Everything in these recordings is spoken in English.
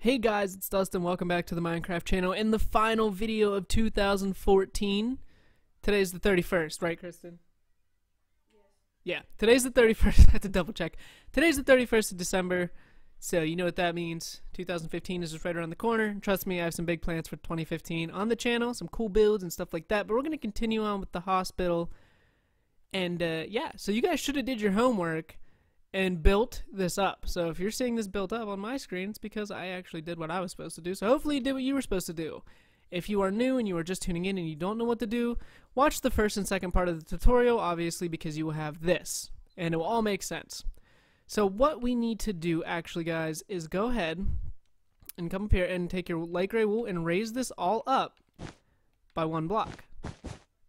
Hey guys, it's Dustin. Welcome back to the Minecraft channel and the final video of 2014. Today's the 31st, right, Kristen? Yes. Yeah, today's the 31st. I have to double check. Today's the 31st of December, so you know what that means. 2015 is just right around the corner. Trust me, I have some big plans for 2015 on the channel, some cool builds and stuff like that, but we're going to continue on with the hospital. And yeah, so you guys should have did your homework and built this up. So if you're seeing this built up on my screen, it's because I actually did what I was supposed to do. So hopefully you did what you were supposed to do. If you are new and you are just tuning in and you don't know what to do, watch the first and second part of the tutorial, obviously, because you will have this, and it will all make sense. So what we need to do, actually, guys, is go ahead and come up here and take your light gray wool and raise this all up by one block.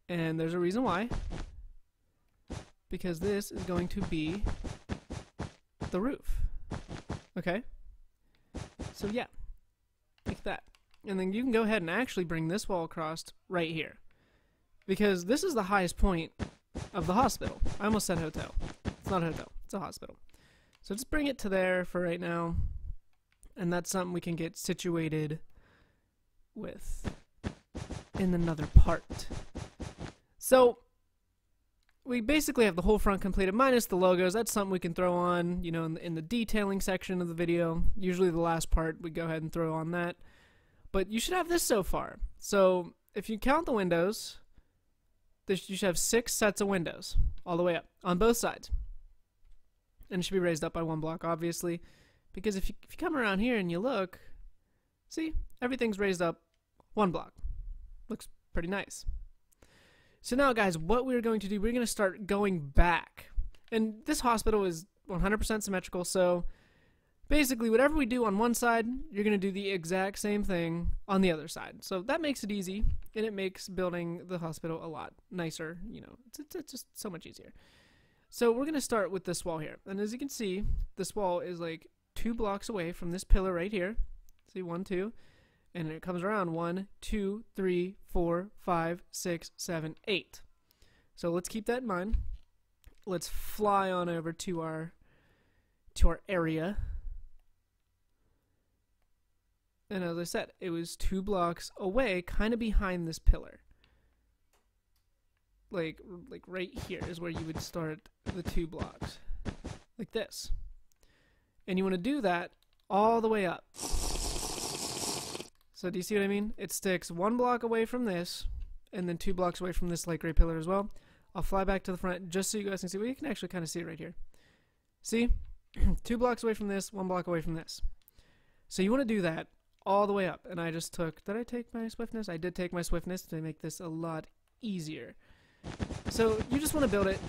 And there's a reason why. Because this is going to be the roof. Okay? So yeah, like that. And then you can go ahead and actually bring this wall across right here, because this is the highest point of the hospital. I almost said hotel. It's not a hotel, it's a hospital. So just bring it to there for right now, and that's something we can get situated with in another part. So we basically have the whole front completed, minus the logos. That's something we can throw on, you know, in the detailing section of the video. Usually the last part, we go ahead and throw on that. But you should have this so far. So if you count the windows, you should have 6 sets of windows all the way up on both sides. And it should be raised up by one block, obviously, because if you come around here and you look, see, everything's raised up one block. Looks pretty nice. So now, guys, what we're going to do, we're going to start going back. And this hospital is 100% symmetrical, so basically whatever we do on one side, you're going to do the exact same thing on the other side. So that makes it easy, and it makes building the hospital a lot nicer. You know, it's just so much easier. So we're going to start with this wall here. And as you can see, this wall is like 2 blocks away from this pillar right here. See, 1, 2. And it comes around 1, 2, 3, 4, 5, 6, 7, 8. So let's keep that in mind. Let's fly on over to our area. And as I said, it was 2 blocks away, kind of behind this pillar. Like right here is where you would start the 2 blocks. Like this. And you want to do that all the way up. So do you see what I mean? It sticks 1 block away from this, and then 2 blocks away from this light gray pillar as well. I'll fly back to the front just so you guys can see. Well, you can actually kind of see it right here. See? 2 blocks away from this, 1 block away from this. So you want to do that all the way up. And I just took, did I take my swiftness? I did take my swiftness to make this a lot easier. So you just want to build it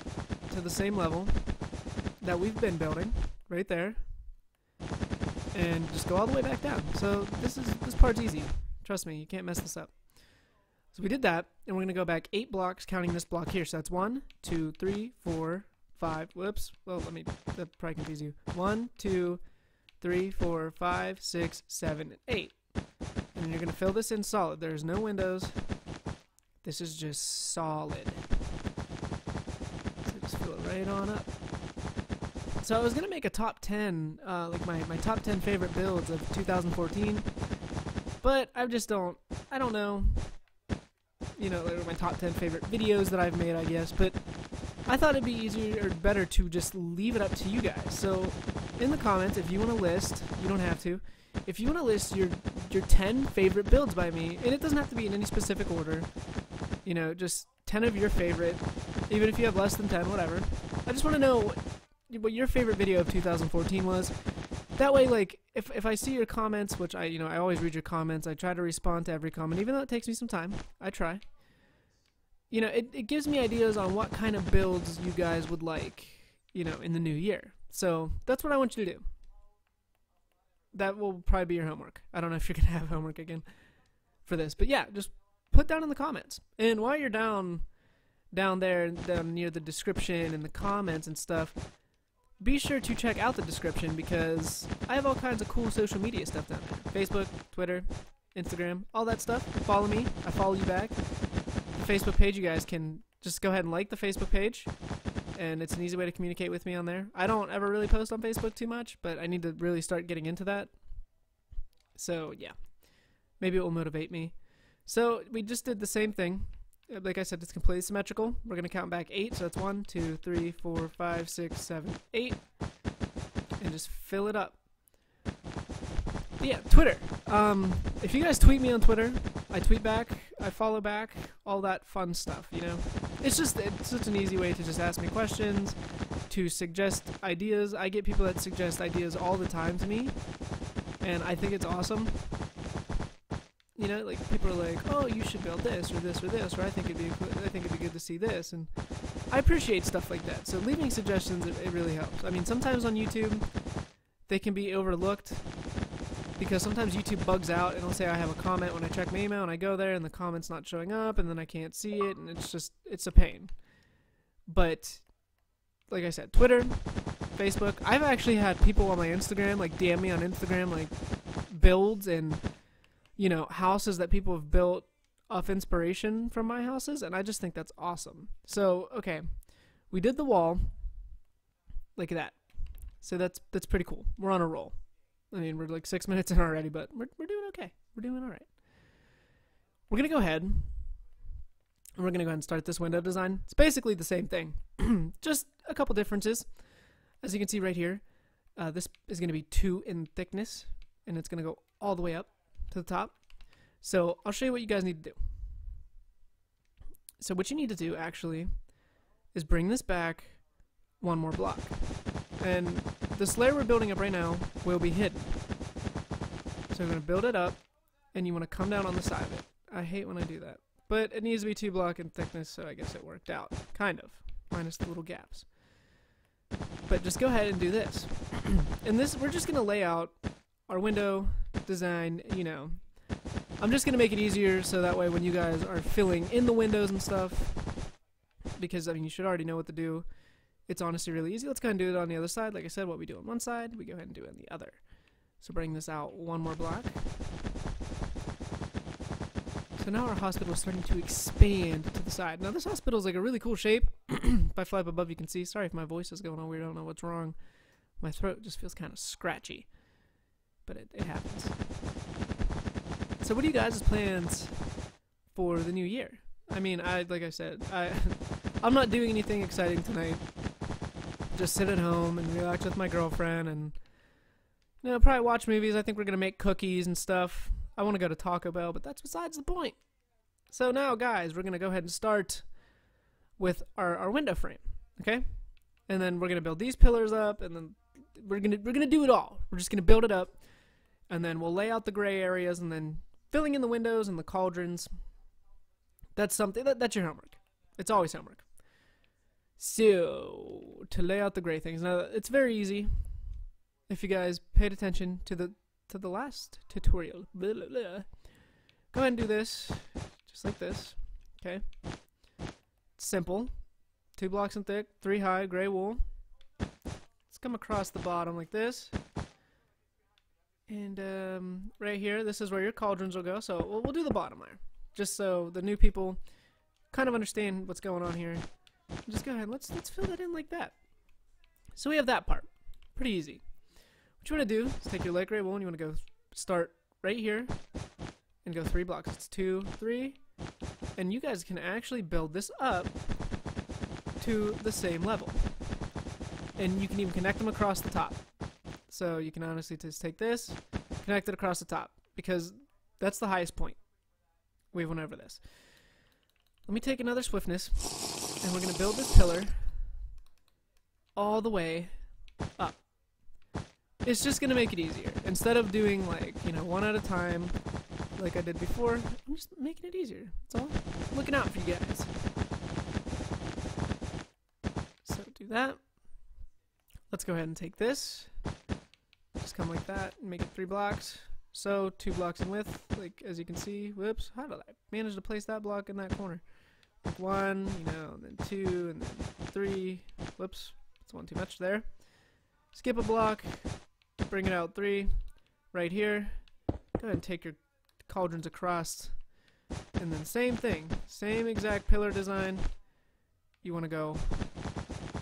to the same level that we've been building, right there. And just go all the way back down. So this part's easy. Trust me, you can't mess this up. So we did that, and we're going to go back 8 blocks, counting this block here. So that's 1, 2, 3, 4, 5. Whoops. Well, that probably confuse you. 1, 2, 3, 4, 5, 6, 7, and 8. And then you're going to fill this in solid. There's no windows. This is just solid. So just fill it right on up. So I was gonna make a top 10, like my top 10 favorite builds of 2014, but I don't know, you know, like my top 10 favorite videos that I've made, I guess, but I thought it'd be easier or better to just leave it up to you guys. So in the comments, if you want to list, you don't have to, if you want to list your 10 favorite builds by me, and it doesn't have to be in any specific order, you know, just 10 of your favorite, even if you have less than 10, whatever. I just want to know what your favorite video of 2014 was. That way, like, if I see your comments, which I always read your comments, I try to respond to every comment, even though it takes me some time. I try. You know, it gives me ideas on what kind of builds you guys would like, you know, in the new year. So that's what I want you to do. That will probably be your homework. I don't know if you're gonna have homework again for this, but yeah, just put down in the comments. And while you're down there, down near the description and the comments and stuff, be sure to check out the description, because I have all kinds of cool social media stuff down there. Facebook, Twitter, Instagram, all that stuff. Follow me. I follow you back. The Facebook page, you guys can just go ahead and like the Facebook page, and it's an easy way to communicate with me on there. I don't ever really post on Facebook too much, but I need to really start getting into that. So yeah, maybe it will motivate me. So we just did the same thing. Like I said, it's completely symmetrical. We're gonna count back 8, so that's 1, 2, 3, 4, 5, 6, 7, 8, and just fill it up. But yeah, Twitter. If you guys tweet me on Twitter, I tweet back, I follow back, all that fun stuff, you know? It's such an easy way to just ask me questions, to suggest ideas. I get people that suggest ideas all the time to me, and I think it's awesome. You know, like people are like, "Oh, you should build this or this or this," or I think it'd be good to see this, and I appreciate stuff like that. So leaving suggestions, it really helps. I mean, sometimes on YouTube, they can be overlooked because sometimes YouTube bugs out, and it'll say I have a comment when I check my email, and I go there, and the comment's not showing up, and then I can't see it, and it's a pain. But like I said, Twitter, Facebook. I've actually had people on my Instagram like DM me on Instagram like builds and, you know, houses that people have built off inspiration from my houses, and I just think that's awesome. So, okay, we did the wall like that. So that's pretty cool. We're on a roll. I mean, we're like 6 minutes in already, but we're doing okay. We're doing all right. We're going to go ahead, and we're going to go ahead and start this window design. It's basically the same thing, just a couple differences. As you can see right here, this is going to be 2 in thickness, and it's going to go all the way up to the top. So I'll show you what you guys need to do. So what you need to do actually is bring this back 1 more block. And this layer we're building up right now will be hidden. So we're going to build it up, and you want to come down on the side of it. I hate when I do that. But it needs to be 2 block in thickness, so I guess it worked out. Kind of. Minus the little gaps. But just go ahead and do this. And this, we're just going to lay out our window design, you know. I'm just going to make it easier so that way when you guys are filling in the windows and stuff, because, I mean, you should already know what to do. It's honestly really easy. Let's go ahead and do it on the other side. Like I said, what we do on one side, we go ahead and do it on the other. So bring this out 1 more block. So now our hospital is starting to expand to the side. Now this hospital is like a really cool shape. If I fly up above, you can see. Sorry if my voice is going on weird. I don't know what's wrong. My throat just feels kind of scratchy. But it happens. So what are you guys' plans for the new year? I mean, like I said, I'm not doing anything exciting tonight. Just sit at home and relax with my girlfriend and, you know, probably watch movies. I think we're going to make cookies and stuff. I want to go to Taco Bell, but that's besides the point. So now, guys, we're going to go ahead and start with our window frame, okay? And then we're going to build these pillars up, and then we're going to do it all. We're just going to build it up, and then we'll lay out the gray areas, and then filling in the windows and the cauldrons. That's something, that's your homework. It's always homework. So, to lay out the gray things. Now, it's very easy if you guys paid attention to the last tutorial. Blah, blah, blah. Go ahead and do this, just like this, okay? It's simple. 2 blocks in thick, 3 high, gray wool. Let's come across the bottom like this. And right here, this is where your cauldrons will go. So we'll do the bottom layer, just so the new people kind of understand what's going on here. Just go ahead, let's fill that in like that. So we have that part. Pretty easy. What you want to do is take your light gray wool and you want to go start right here and go 3 blocks. It's 2, 3, and you guys can actually build this up to the same level. And you can even connect them across the top. So you can honestly just take this, connect it across the top, because that's the highest point. We went over this. Let me take another swiftness, and we're going to build this pillar all the way up. It's just going to make it easier. Instead of doing, like, you know, 1 at a time like I did before, I'm just making it easier. That's all. I'm looking out for you guys. So do that. Let's go ahead and take this. Just come like that and make it 3 blocks. So 2 blocks in width, like as you can see. Whoops, how did I manage to place that block in that corner? Like 1, you know, and then 2, and then 3. Whoops, that's 1 too much there. Skip a block, bring it out 3, right here. Go ahead and take your cauldrons across, and then same thing, same exact pillar design. You want to go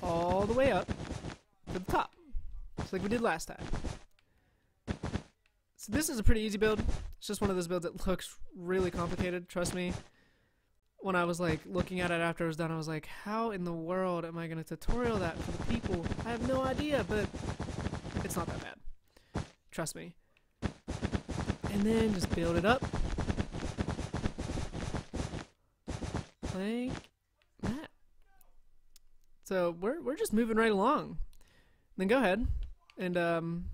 all the way up to the top, just like we did last time. So this is a pretty easy build. It's just one of those builds that looks really complicated, trust me. When I was like looking at it after it was done, I was like, how in the world am I going to tutorial that for the people? I have no idea, but it's not that bad. Trust me. And then just build it up. Like that. So we're just moving right along. Then go ahead and I'm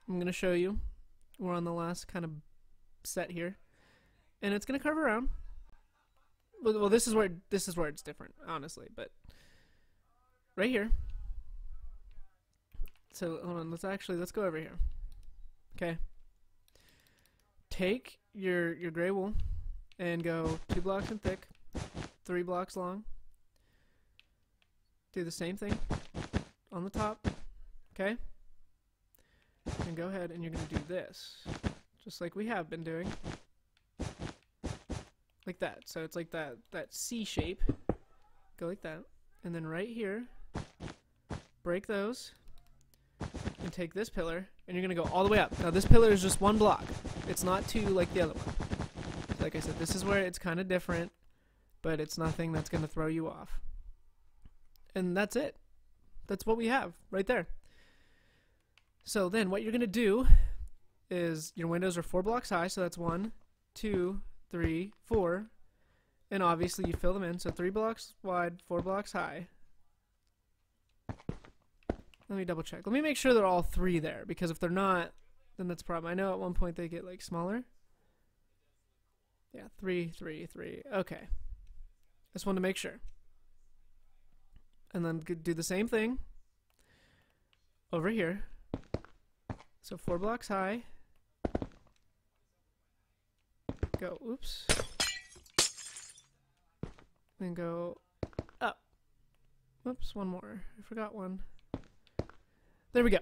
going to show you. We're on the last kind of set here. And it's going to curve around. Well, this is where it's different, honestly, but right here. So hold on, let's go over here. Okay. Take your gray wool and go 2 blocks in thick, 3 blocks long. Do the same thing on the top. Okay. And go ahead and you're gonna do this, just like we have been doing. Like that. So it's like that C shape. Go like that. And then right here, break those. And take this pillar, and you're going to go all the way up. Now this pillar is just 1 block. It's not 2 like the other one. So like I said, this is where it's kind of different, but it's nothing that's going to throw you off. And that's it. That's what we have right there. So then what you're going to do is your windows are 4 blocks high, so that's 1, 2, 3, 4, and obviously you fill them in, so 3 blocks wide, 4 blocks high. Let me double check. Let me make sure they're all 3 there, because if they're not, then that's a problem. I know at one point they get like smaller. Yeah, 3, 3, 3. Okay. Just wanted to make sure. And then do the same thing over here. So 4 blocks high. Go, oops. Then go up. Whoops, one more. I forgot one. There we go.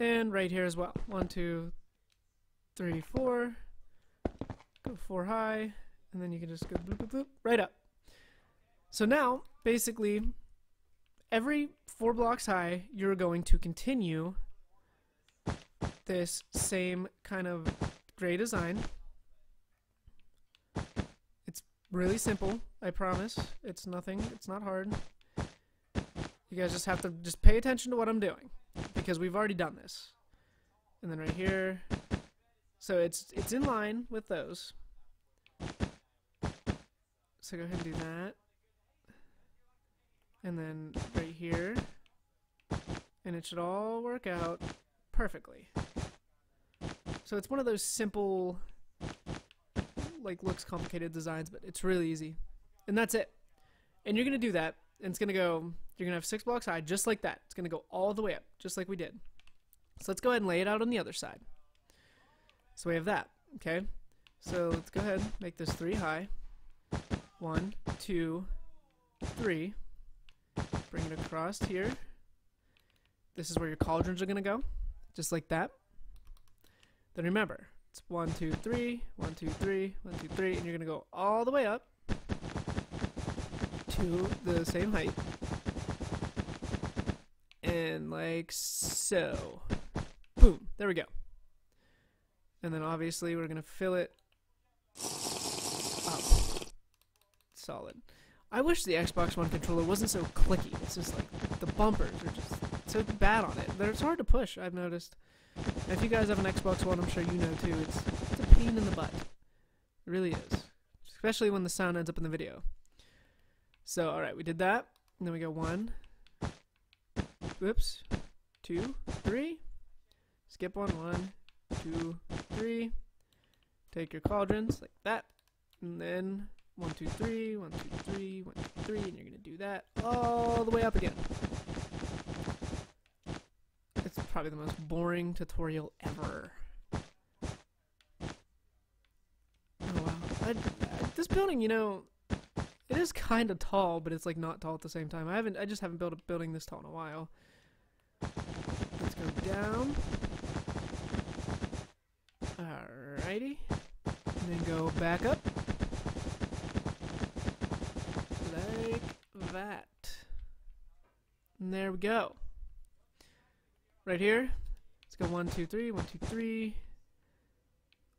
And right here as well. 1, 2, 3, 4. Go 4 high. And then you can just go boop, boop, boop, right up. So now, basically, every 4 blocks high, you're going to continue this same kind of gray design. It's really simple, I promise. It's nothing, it's not hard. You guys just have to just pay attention to what I'm doing, because we've already done this. And then right here, so it's in line with those. So go ahead and do that. And then right here, and it should all work out perfectly. So it's one of those simple, like looks complicated designs, but it's really easy. And that's it. And you're gonna do that, and it's gonna go, you're gonna have 6 blocks high, just like that. It's gonna go all the way up, just like we did. So let's go ahead and lay it out on the other side. So we have that, okay? So let's go ahead and make this 3 high. 1, 2, 3. Bring it across here. This is where your cauldrons are gonna go, just like that. Then remember, it's 1, 2, 3, 1, 2, 3, 1, 2, 3, and you're gonna go all the way up to the same height. And like so. Boom, there we go. And then obviously we're gonna fill it up. Solid. I wish the Xbox One controller wasn't so clicky. It's just like the bumpers are just so bad on it. It's hard to push, I've noticed. And if you guys have an Xbox One, I'm sure you know too. It's a pain in the butt. It really is. Especially when the sound ends up in the video. So, alright, we did that. And then we go 1. Whoops. 2, 3. Skip 1, 1, 2, 3. Take your cauldrons like that. And then 1, 2, 3, 1, 2, 3, 1, 2, 3, and you're gonna do that all the way up again. It's probably the most boring tutorial ever. Oh wow. This building, you know, it is kind of tall, but it's like not tall at the same time. I just haven't built a building this tall in a while. Let's go down. Alrighty. And then go back up. Like that. And there we go. Right here. Let's go 1, 2, 3, 1, 2, 3.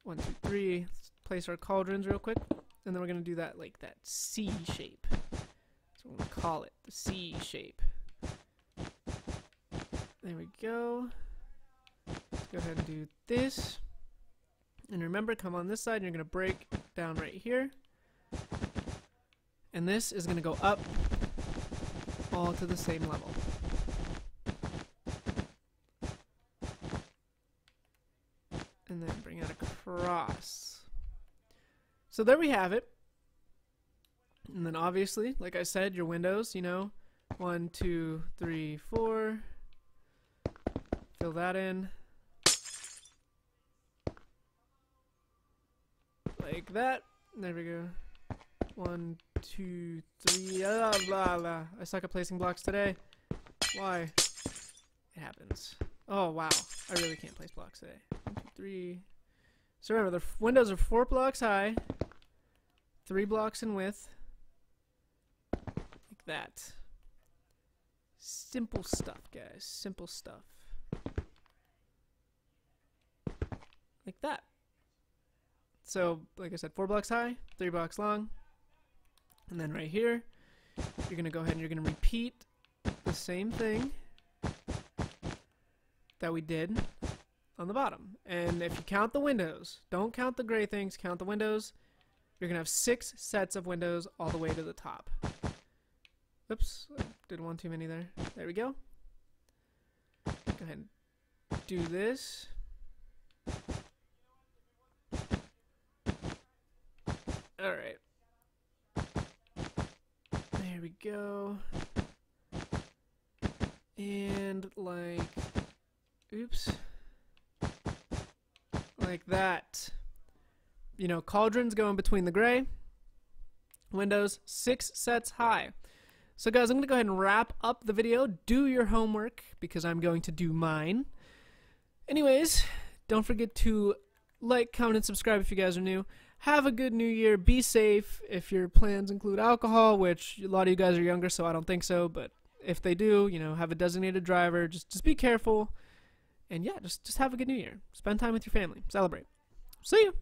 1, 2, 3. Let's place our cauldrons real quick. And then we're going to do that like that C shape. So we're going to call it the C shape. There we go. Let's go ahead and do this. And remember, come on this side, and you're going to break down right here. And this is going to go up all to the same level. And then bring it across. So there we have it. And then obviously, like I said, your windows, you know, 1, 2, 3, 4. Fill that in. Like that. There we go. 1, 2, 3. Blah, blah, blah. I suck at placing blocks today. Why? It happens. Oh, wow. I really can't place blocks today. 1, 2, 3. So remember, the windows are 4 blocks high, 3 blocks in width. Like that. Simple stuff, guys. Simple stuff. Like that. So, like I said, 4 blocks high, 3 blocks long. And then right here, you're going to go ahead and you're going to repeat the same thing that we did on the bottom. And if you count the windows, don't count the gray things, count the windows, you're going to have 6 sets of windows all the way to the top. Oops, I did one too many there. There we go. Go ahead and do this. Alright. There we go. And like, oops. Like that. You know, cauldrons go in between the gray. Windows 6 sets high. So guys, I'm going to go ahead and wrap up the video. Do your homework because I'm going to do mine. Anyways, don't forget to like, comment, and subscribe if you guys are new. Have a good new year. Be safe. If your plans include alcohol, which a lot of you guys are younger, so I don't think so, but if they do, you know, have a designated driver. Just be careful. And yeah, just have a good new year. Spend time with your family. Celebrate. See you.